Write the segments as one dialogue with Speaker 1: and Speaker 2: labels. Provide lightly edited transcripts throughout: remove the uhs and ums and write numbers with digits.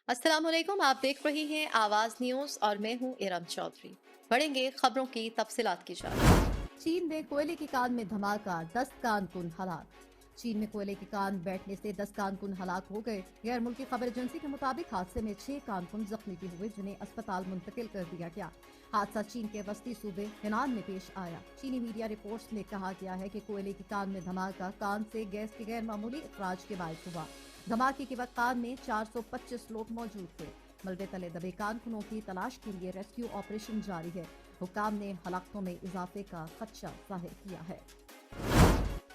Speaker 1: अस्सलाम वालेकुम। आप देख रही हैं आवाज न्यूज और मैं हूं इरम चौधरी। बढ़ेंगे खबरों की तफसीलात की जानब।
Speaker 2: चीन में कोयले की कान में धमाका, 10 कारकुन हलाक। चीन में कोयले की कान बैठने से 10 कारकुन हलाक हो गए। गैर मुल्की खबर एजेंसी के मुताबिक हादसे में 6 कारकुन जख्मी भी हुए, जिन्हें अस्पताल मुंतकिल कर दिया गया। हादसा चीन के वस्ती सूबे हेनान में पेश आया। चीनी मीडिया रिपोर्ट्स में कहा गया है कि कोयले की कान में धमाका कान से गैस के गैर मामूली अखराज के बायस हुआ। धमाके के वक्त कान में 425 लोग मौजूद थे। मलबे तले दबे कारकुनों की तलाश के लिए रेस्क्यू ऑपरेशन जारी है। हुकाम ने हलाकतों में इजाफे का खदशा जाहिर किया है।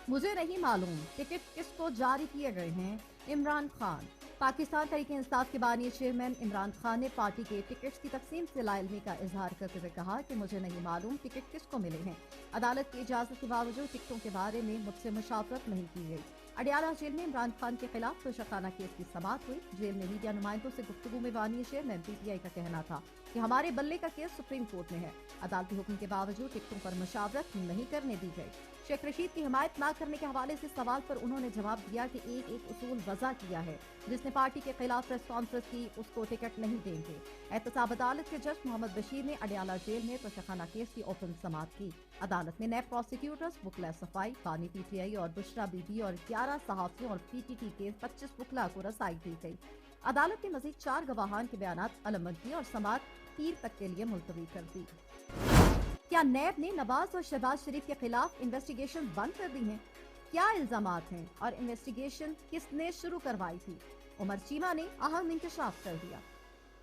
Speaker 2: मुझे नहीं मालूम टिकट किसको जारी किए गए हैं। इमरान खान। पाकिस्तान तहरीक इंसाफ के बानी चेयरमैन इमरान खान ने पार्टी के टिकट्स की तकसीम से लाइलमी का इजहार करते हुए कहा कि मुझे नहीं मालूम टिकट किसको मिले हैं। अदालत की इजाजत के बावजूद टिकटों के बारे में मुझसे मुशावरत नहीं की गई। अडियाला जेल में इमरान खान के खिलाफ तोशाखाना केस की समाअत हुई। जेल में मीडिया नुमाइंदों से गुफ्तगू में बानी चेयरमैन पीटीआई का कहना था कि हमारे बल्ले का केस सुप्रीम कोर्ट में है। अदालती हुक्म के बावजूद टिकटों पर मुशावरत नहीं करने दी गई। शेख रशीद की हिमायत न करने के हवाले से सवाल पर उन्होंने जवाब दिया कि एक उसूल वजह किया है, जिसने पार्टी के खिलाफ प्रेस कॉन्फ्रेंस की उसको टिकट नहीं देंगे। एहतसाब अदालत के जज मोहम्मद बशीर ने अडियाला जेल में तोशाखाना केस की ओपन समाअत की। अदालत में नैब प्रोसिक्यूटर्स बुकला सफाई, बानी पीटीआई और बुशरा बीबी और 11 सहाफियों और पीटीटी के 25 बुकला को रसाई दी गई। अदालत ने मजीद 4 गवाहान के बयानात अलमबंदी और समाअत पीर तक के लिए मुलतवी कर दी। क्या नैब ने नवाज और शहबाज शरीफ के खिलाफ इन्वेस्टिगेशन बंद कर दी है? क्या इल्जामात हैं और इन्वेस्टिगेशन किसने शुरू करवाई थी? उमर चीमा ने अहम इंकशाफ कर दिया।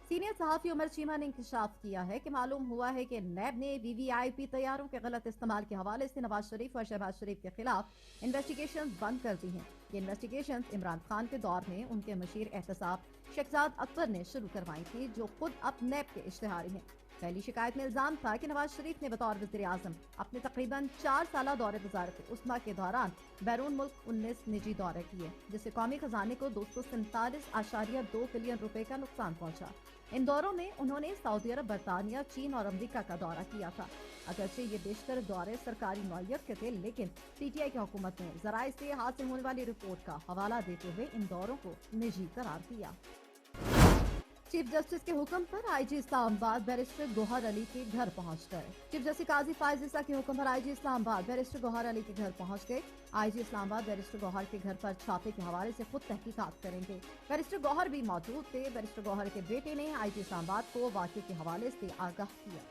Speaker 2: सीनियर सहाफी उमर चीमा ने इंकशाफ किया है कि मालूम हुआ है कि नैब ने वीवीआईपी तैयारों के गलत इस्तेमाल के हवाले से नवाज शरीफ और शहबाज शरीफ के खिलाफ इन्वेस्टिगेशन बंद कर दी हैं। ये इन्वेस्टिगेशन इमरान खान के दौर में उनके मशीर एहतसाब शहजाद अकबर ने शुरू करवाई थी, जो खुद अब नैब के इश्तेहारी हैं। पहली शिकायत में इल्जाम था कि नवाज शरीफ ने बतौर वज़ीर आज़म अपने तकरीबन 4 साल दौरे वज़ारत उस्मा के दौरान बैरून मुल्क 19 निजी दौरे किए, जिससे कौमी खजाने को 247.2 बिलियन रुपए का नुकसान पहुंचा। इन दौरों में उन्होंने सऊदी अरब, बरतानिया, चीन और अमेरिका का दौरा किया था। अगरचे ये बेशतर दौरे सरकारी नौयत के थे, लेकिन पीटीआई की हुकूमत ने जराये से हासिल होने वाली रिपोर्ट का हवाला देते हुए इन दौरों को निजी करार दिया। चीफ जस्टिस के हुक्म पर आईजी इस्लामाबाद बैरिस्टर गौहर अली के घर पहुंच गए। चीफ जस्टिस काजी फायज ईसा के हुक्म पर आईजी इस्लामाबाद बैरिस्टर गौहर अली के घर पहुंच गए। आईजी इस्लामाबाद बैरिस्टर गौहर के घर पर छापे के हवाले से खुद तहकीकात करेंगे। बैरिस्टर गौहर भी मौजूद थे। बैरिस्टर गौहर के बेटे ने आईजी इस्लामाबाद को वाक़े के हवाले से आगाह किया।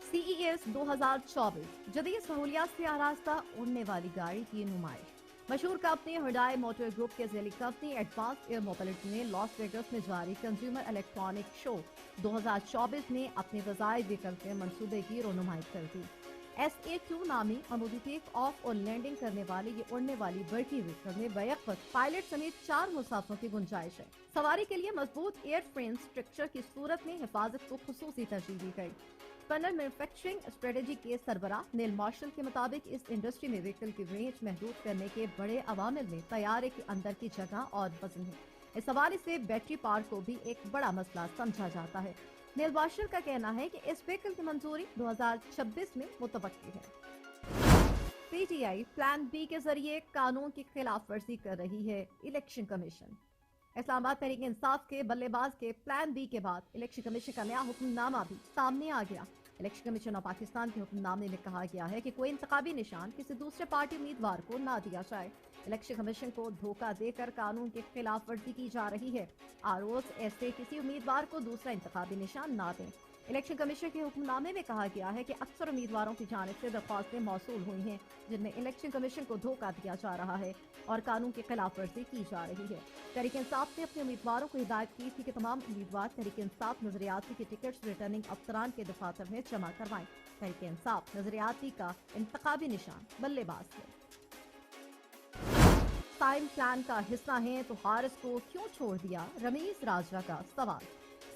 Speaker 2: CES 2024 जदीद सहूलियात से आरास्ता उड़ने वाली गाड़ी की नुमाइश। मशहूर कंपनी हुंडई मोटर ग्रुप के ज़ेली कंपनी एडवांस एयर मोबिलिटी ने लॉस वेगस में जारी कंज्यूमर इलेक्ट्रॉनिक शो 2024 में अपने वज़ाई व्हीकल के मंसूबे की रोनुमाई कर दी। SA2 नामी अमूदी टेक ऑफ और लैंडिंग करने वाली ये उड़ने वाली बड़ी व्हीकल में बैक वक्त पायलट समेत 4 मुसाफिरों की गुंजाइश है। सवारी के लिए मजबूत एयर फ्रेम स्ट्रक्चर की सूरत में हिफाजत को खुसूसी तरजीह दी गई। स्पनर मैन्युफैक्चरिंग स्ट्रेटेजी के सरबराह नील मार्शल के मुताबिक इस इंडस्ट्री में व्हीकल की रेंज महदूद करने के बड़े अवामिल में तैयारे के अंदर की जगह और वजन है। इस हवाले से बैटरी पावर को भी एक बड़ा मसला समझा जाता है। नील मार्शल का कहना है कि इस व्हीकल की मंजूरी 2026 में मुतवक्की है। पीटीआई प्लान बी के जरिए कानून की खिलाफ वर्जी कर रही है। Election commission. इस्लामाबाद तहरीक इंसाफ के बल्लेबाज के प्लान बी के बाद इलेक्शन कमीशन का नया हुक्मनामा भी सामने आ गया। इलेक्शन कमीशन ऑफ पाकिस्तान के हुक्मनामे में कहा गया है कि कोई इंतखाबी निशान किसी दूसरे पार्टी उम्मीदवार को ना दिया जाए। इलेक्शन कमीशन को धोखा देकर कानून की खिलाफ वर्जी की जा रही है। आरओज ऐसे किसी उम्मीदवार को दूसरा इंतखाबी निशान ना दें। इलेक्शन कमीशन के हुक्मनामे में कहा गया है कि अक्सर उम्मीदवारों की जानिब से दरख्वास्तें मौसूल हुई हैं, जिनमें इलेक्शन कमीशन को धोखा दिया जा रहा है और कानून की खिलाफ वर्जी की जा रही है। तहरीक इंसाफ ने अपने उम्मीदवारों को हिदायत की थी कि तमाम उम्मीदवार तहरीक इंसाफ नजरियाती के टिकट्स रिटर्निंग अफसरान के दफातर में जमा करवाएं। तहरीक इंसाफ नजरियाती का इंतखाबी निशान बल्लेबाज है। टाइम प्लान का हिस्सा हैं तो हारिस को क्यों छोड़ दिया? रमीज राजा का सवाल।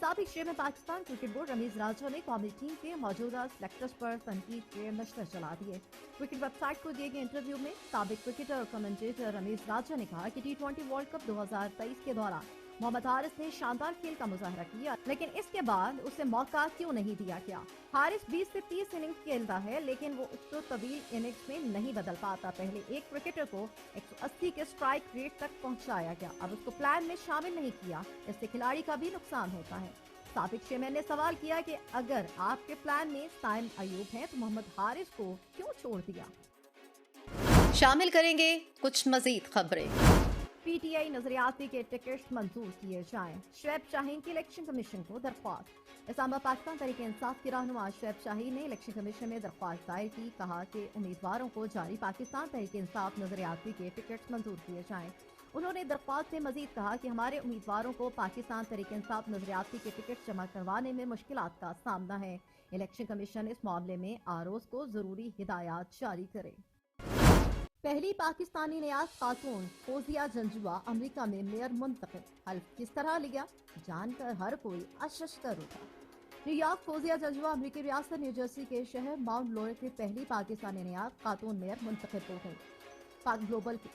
Speaker 2: साबिक chairman Pakistan cricket board Rameez Raja ने कौमी टीम के मौजूदा सेलेक्टर्स पर तनकीद के नश्तर चला दिए। क्रिकेट वेबसाइट को दिए गए इंटरव्यू में साबिक क्रिकेटर और कमेंटेटर रमीज राजा ने कहा कि T20 वर्ल्ड कप 2023 के दौरान मोहम्मद हारिस ने शानदार खेल का मुजाहरा किया, लेकिन इसके बाद उसे मौका क्यों नहीं दिया गया। हारिस 20 से 30 इनिंग्स खेलता है, लेकिन वो उतना तवील इनिंग्स में नहीं बदल पाता। पहले एक क्रिकेटर को 180 के स्ट्राइक रेट तक पहुंचाया गया, अब उसको प्लान में शामिल नहीं किया, इससे खिलाड़ी का भी नुकसान होता है। साबिक चेयरमैन ने सवाल किया कि अगर आपके प्लान में साइम अयूब हैं तो मोहम्मद हारिस को क्यों छोड़ दिया।
Speaker 1: शामिल करेंगे कुछ मजीद खबरें।
Speaker 2: पीटीआई नजरियाती के टिकट मंजूर किए जाएं, शुएब शाहीन की इलेक्शन कमीशन को दरख्वास्त। इस्लामाबाद पाकिस्तान तहरीक इंसाफ के रहनुमा शुएब शाहीन ने इलेक्शन कमीशन में दरख्वास्त दायर की। कहा कि उम्मीदवारों को जारी पाकिस्तान तहरीक इंसाफ नजरियाती के टिकट मंजूर किए जाएं। उन्होंने दरख्वास्त में मजीद कहा कि हमारे उम्मीदवारों को पाकिस्तान तहरीक इंसाफ नजरियाती के टिकट जमा करवाने में मुश्किलात का सामना है। इलेक्शन कमीशन इस मामले में आरओज को जरूरी हिदायत जारी करे। पहली पाकिस्तानी नियाज खातून फौजिया जंजुआ अमेरिका में मेयर मुंतखब, हल्फ किस तरह लिया जानकर हर कोई अशशतर उठा। न्यूयॉर्क फौजिया जंजुआ अमेरिकी रियासत न्यू जर्सी के शहर माउंट लोयर की पहली पाकिस्तानी नियाज खातून मेयर मुंतखब हो गई। पाक ग्लोबल की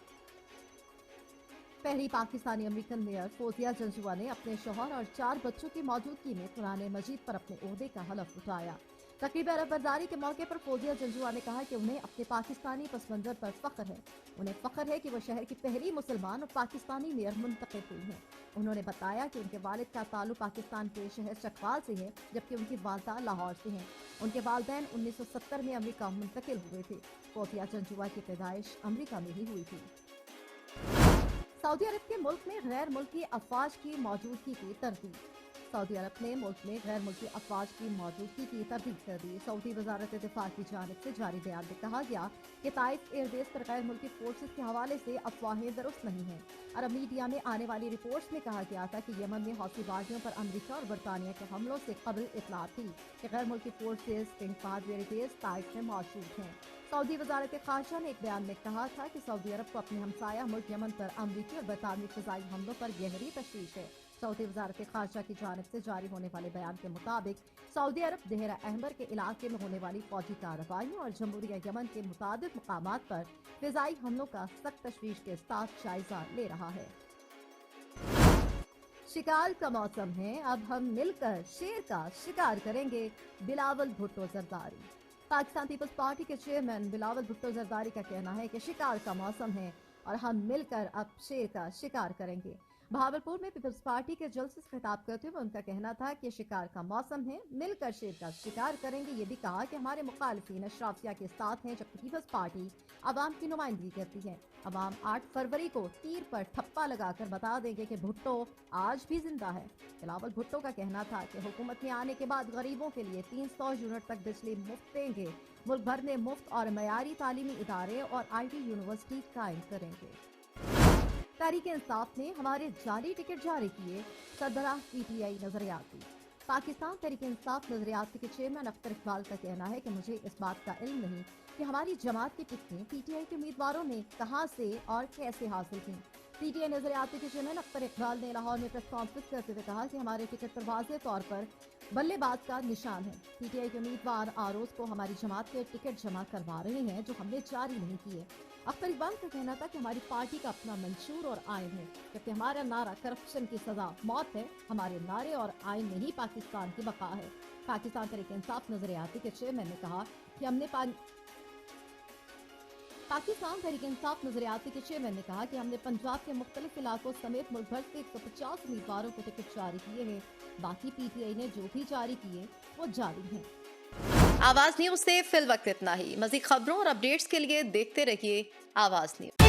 Speaker 2: पहली पाकिस्तानी अमेरिकन मेयर फौजिया जंजुआ ने अपने शौहर और 4 बच्चों की मौजूदगी में कुरान मजीद पर अपने ओहदे का हलफ उठाया। तकरीब अरबदारी के मौके पर फौजिया जंजुआ ने कहा कि उन्हें अपने पाकिस्तानी पस मंजर पर फख्र है। उन्हें फख्र है कि वो शहर की पहली मुसलमान और पाकिस्तानी मेयर मुंतखब हुई हैं। उन्होंने बताया कि उनके वालिद का ताल्लुक पाकिस्तान के शहर चकवाल से है, जबकि उनकी वालदा लाहौर से हैं। उनके वालिदैन 1970 में अमेरिका मुंतकिल हुए थे। फौजिया जंजुआ की पैदाइश अमेरिका में ही हुई थी। सऊदी अरब के मुल्क में गैर मुल्की अफवाज की मौजूदगी की तरदीद। सऊदी अरब ने मुल्क में गैर मुल्की अफवाज की मौजूदगी की तरदीद कर दी। सऊदी वजारत दिफा की जानिब से जारी बयान में कहा गया कि ताइफ एयरबेस पर गैर मुल्की फोर्सेज के हवाले से अफवाहें दुरुस्त नहीं हैं। अरब मीडिया में आने वाली रिपोर्ट्स में कहा गया था कि यमन में हौसी बागियों पर अमेरिका और बरतानिया के हमलों से कबल इतला थी कि गैर मुल्की forces king Fahad airbase Taif में मौजूद हैं। सऊदी वजारत खारजा ने एक बयान में कहा था कि सऊदी अरब को अपने हमसाया मुल्क यमन पर अमरीकी और बरतानवी फिजाई हमलों पर गहरी तशवीश है। सऊदी वजारत खारजा की जानिब से जारी होने वाले बयान के मुताबिक सऊदी अरब देहरा अहमर के इलाके में होने वाली फौजी कार्रवाइयों और जमहूरिया यमन के मुताबिक मकामात पर फिजाई हमलों का सख्त तशवीश के साथ जायजा ले रहा है। शिकार का मौसम है, अब हम मिलकर शेर का शिकार करेंगे, बिलावल भुट्टो जरदारी। पाकिस्तान पीपल्स पार्टी के चेयरमैन बिलावल भुट्टो जरदारी का कहना है कि शिकार का मौसम है और हम मिलकर अब शेर का शिकार करेंगे। भावलपुर में पीपल्स पार्टी के जलसे से खिताब करते हुए उनका कहना था कि शिकार का मौसम है, मिलकर शेर का शिकार करेंगे। ये भी कहा कि हमारे मुखालिफिन अशराफिया के साथ हैं, जबकि पीपल्स पार्टी अवाम की नुमाइंदगी करती है। अवाम 8 फरवरी को तीर पर ठप्पा लगाकर बता देंगे कि भुट्टो आज भी जिंदा है। बिलावल भुट्टो का कहना था कि हुकूमत में आने के बाद गरीबों के लिए 300 यूनिट तक बिजली मुफ्त देंगे। मुल्क भर में मुफ्त और मयारी तालीमी इदारे और IT यूनिवर्सिटी कायम करेंगे। तहरीक इंसाफ ने हमारे जाली टिकट जारी किए, सरबराह PTI नजरियाती। पाकिस्तान तहरीक इंसाफ नजरियाती के चेयरमैन अख्तर इकबाल का कहना है कि मुझे इस बात का इल्म नहीं कि हमारी जमात की टिकटें PTI के उम्मीदवारों ने कहां से और कैसे हासिल की। PTI नजरियाती के चेयरमैन अख्तर इकबाल ने लाहौर में प्रेस कॉन्फ्रेंस करते हुए कहा कि हमारे टिकट पर वाज़ेह तौर पर बल्लेबाज का निशान है। PTI के उम्मीदवार आरोज को हमारी जमात के टिकट जमा करवा रहे हैं जो हमने जारी नहीं किए। अख्तर इकबाल का कहना था कि हमारी पार्टी का अपना मंशूर और आइन है, जबकि हमारा नारा करप्शन की सजा मौत है। हमारे नारे और आइन में ही पाकिस्तान की बका है। पाकिस्तान तहरीक इंसाफ नजरियाती के चेयरमैन ने कहा कि हमने पाकिस्तान तहरीक इंसाफ नजरियाती के चेयरमैन ने कहा कि हमने पंजाब के मुख्तलिफ इलाकों समेत मुल्क भर से 150 उम्मीदवारों को टिकट जारी किए हैं। बाकी PTI ने जो भी जारी किए वो जारी हैं।
Speaker 1: आवाज न्यूज से फिल वक्त इतना ही। मज़ीद खबरों और अपडेट्स के लिए देखते रहिए आवाज न्यूज।